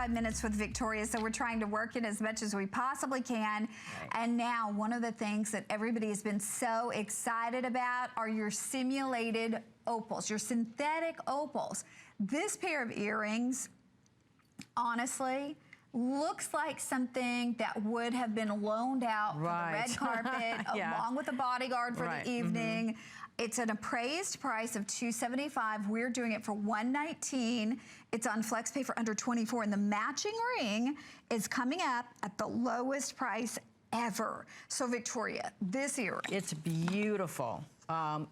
minutes with Victoria, so we're trying to work in as much as we possibly can. Right. And now, one of the things that everybody has been so excited about are your simulated opals, your synthetic opals. This pair of earrings, honestly, looks like something that would have been loaned out for the red carpet along with a bodyguard for the evening. It's an appraised price of $275. We're doing it for $119. It's on FlexPay for under $24, and the matching ring is coming up at the lowest price ever. So Victoria, this earring. It's beautiful.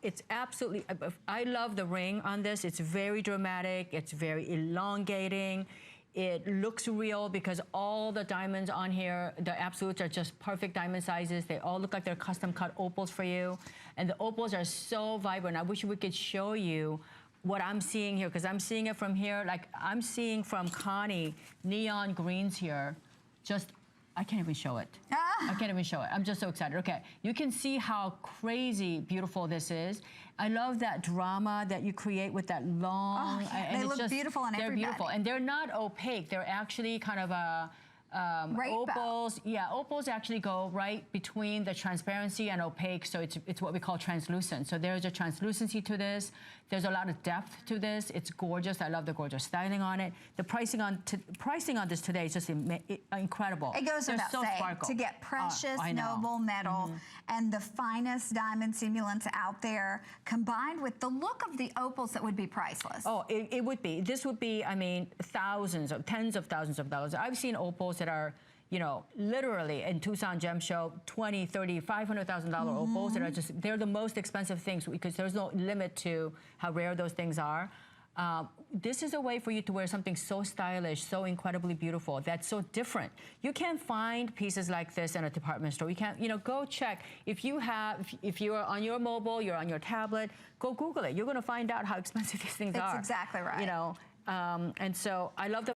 It's absolutely, I love the ring on this. It's very dramatic. It's very elongating. It looks real because all the diamonds on here, the absolutes are just perfect diamond sizes. They all look like they're custom cut opals for you. And the opals are so vibrant. I wish we could show you what I'm seeing here, because I'm seeing it from here. Like, I'm seeing from Connie neon greens here. Just, I can't even show it. I can't even show it. I'm just so excited. Okay, you can see how crazy beautiful this is. I love that drama that you create with that long. Oh, yeah. They look just beautiful on everybody. They're beautiful, and they're not opaque. They're actually kind of a opals. Yeah, opals actually go right between the transparency and opaque, so it's what we call translucent. So there's a translucency to this. There's a lot of depth to this. It's gorgeous. I love the gorgeous styling on it. The pricing on this today is just incredible. It goes without saying, to get precious, noble metal and the finest diamond simulants out there, combined with the look of the opals that would be priceless. Oh, it would be. This would be, I mean, tens of thousands of dollars. I've seen opals that are, you know, literally in Tucson Gem Show, $20,000, $30,000, $500,000 opals that are just, they're the most expensive things because there's no limit to how rare those things are. This is a way for you to wear something so stylish, so incredibly beautiful, that's so different. You can't find pieces like this in a department store. You can't, you know, go check. If you're on your mobile, you're on your tablet, go Google it. You're gonna find out how expensive these things are. That's exactly right. You know, and so I love the